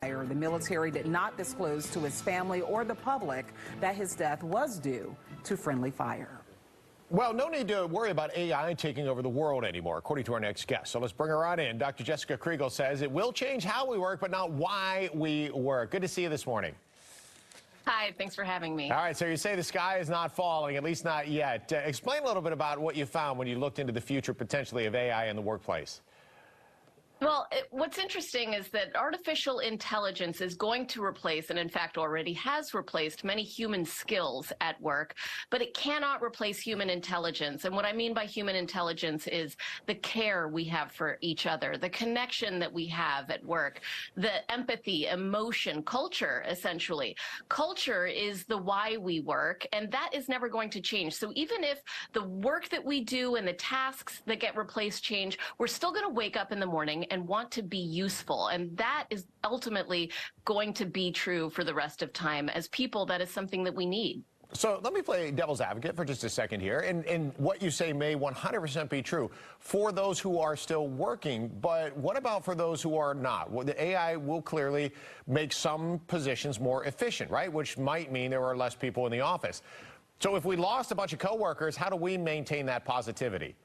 The military did not disclose to his family or the public that his death was due to friendly fire. Well, no need to worry about AI taking over the world anymore, according to our next guest. So let's bring her on in. Dr. Jessica Kriegel says it will change how we work, but not why we work. Good to see you this morning. Hi, thanks for having me. All right, so you say the sky is not falling, at least not yet. Explain a little bit about what you found when you looked into the future potentially of AI in the workplace. Well, what's interesting is that artificial intelligence is going to replace, and in fact already has replaced, many human skills at work, but it cannot replace human intelligence. And what I mean by human intelligence is the care we have for each other, the connection that we have at work, the empathy, emotion, culture, essentially. Culture is the why we work, and that is never going to change. So even if the work that we do and the tasks that get replaced change, we're still going to wake up in the morning and want to be useful. And that is ultimately going to be true for the rest of time. As people, that is something that we need. So let me play devil's advocate for just a second here. And what you say may 100% be true for those who are still working. But what about for those who are not? Well, the AI will clearly make some positions more efficient, right? Which might mean there are less people in the office. So if we lost a bunch of coworkers, how do we maintain that positivity?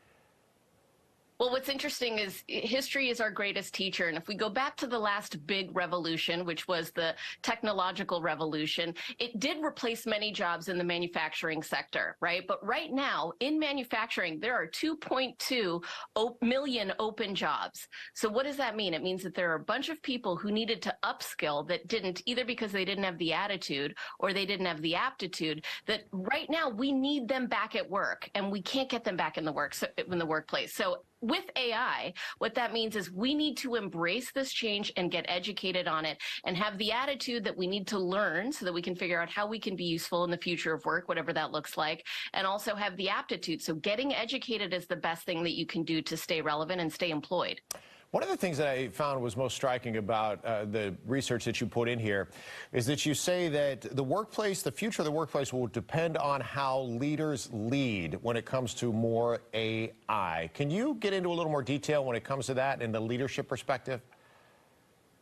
Well, what's interesting is history is our greatest teacher. And if we go back to the last big revolution, which was the technological revolution, it did replace many jobs in the manufacturing sector, right? But right now in manufacturing, there are 2.2 million open jobs. So what does that mean? It means that there are a bunch of people who needed to upskill that didn't, either because they didn't have the attitude or they didn't have the aptitude, that right now we need them back at work and we can't get them back in the workplace. So with AI, what that means is we need to embrace this change and get educated on it and have the attitude that we need to learn so that we can figure out how we can be useful in the future of work, whatever that looks like, and also have the aptitude. So getting educated is the best thing that you can do to stay relevant and stay employed. One of the things that I found was most striking about the research that you put in here is that you say that the workplace, the future of the workplace will depend on how leaders lead when it comes to more AI. Can you get into a little more detail when it comes to that in the leadership perspective?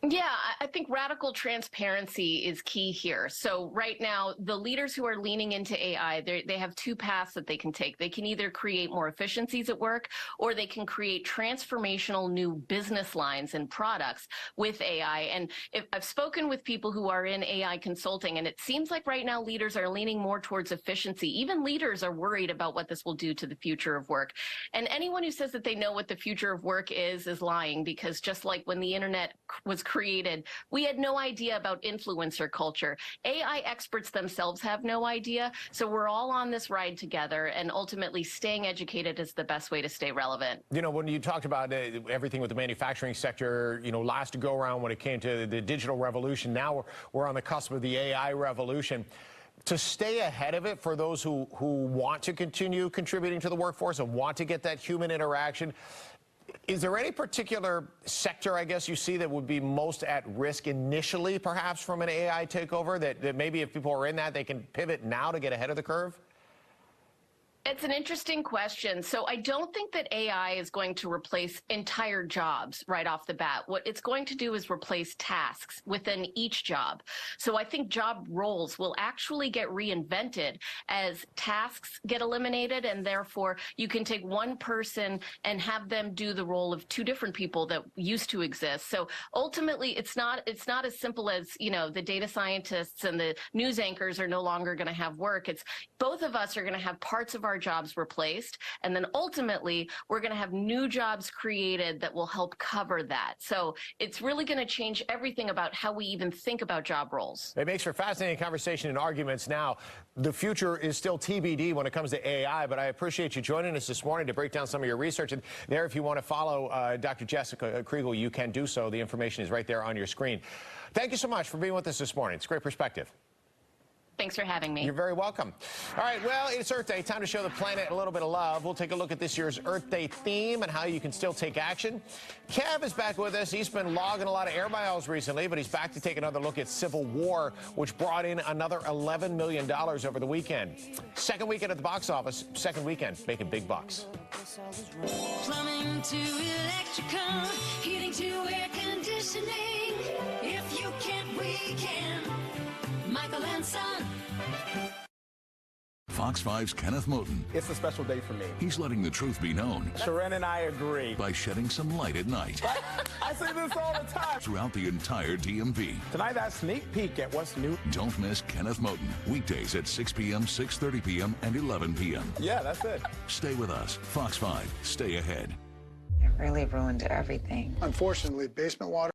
Yeah, I think radical transparency is key here. So right now, the leaders who are leaning into AI, they have two paths that they can take. They can either create more efficiencies at work, or they can create transformational new business lines and products with AI. And I've spoken with people who are in AI consulting, and it seems like right now leaders are leaning more towards efficiency. Even leaders are worried about what this will do to the future of work. And anyone who says that they know what the future of work is lying, because just like when the internet was created, we had no idea about influencer culture. AI experts themselves have no idea. So we're all on this ride together, and ultimately staying educated is the best way to stay relevant. You know, when you talked about everything with the manufacturing sector, you know, last go around when it came to the digital revolution, now we're on the cusp of the AI revolution. To stay ahead of it for those who want to continue contributing to the workforce and want to get that human interaction, is there any particular sector, I guess, you see that would be most at risk initially, perhaps, from an AI takeover, that maybe if people are in that, they can pivot now to get ahead of the curve? It's an interesting question. So I don't think that AI is going to replace entire jobs right off the bat. What it's going to do is replace tasks within each job. So I think job roles will actually get reinvented as tasks get eliminated, and therefore you can take one person and have them do the role of two different people that used to exist. So ultimately, it's not as simple as, you know, the data scientists and the news anchors are no longer going to have work. It's both of us are going to have parts of our jobs replaced, and then ultimately we're going to have new jobs created that will help cover that. So it's really going to change everything about how we even think about job roles. It makes for fascinating conversation and arguments now. The future is still TBD when it comes to AI, but I appreciate you joining us this morning to break down some of your research. And there, if you want to follow Dr. Jessica Kriegel, you can do so. The information is right there on your screen. Thank you so much for being with us this morning. It's a great perspective. Thanks for having me. You're very welcome. All right, well, it's Earth Day. Time to show the planet a little bit of love. We'll take a look at this year's Earth Day theme and how you can still take action. Kev is back with us. He's been logging a lot of air miles recently, but he's back to take another look at Civil War, which brought in another $11 million over the weekend. Second weekend at the box office, second weekend, making big bucks. Plumbing to electrical, heating to air conditioning. If you can't, we can. Michael and Son. Fox 5's Kenneth Moton. It's a special day for me. He's letting the truth be known Sharon and I agree. by shedding some light at night I say this all the time. throughout the entire DMV. Tonight, that sneak peek at what's new. Don't miss Kenneth Moton. Weekdays at 6 p.m., 6:30 p.m., and 11 p.m. Yeah, that's it. Stay with us. Fox 5. Stay ahead. It really ruined everything. Unfortunately, basement water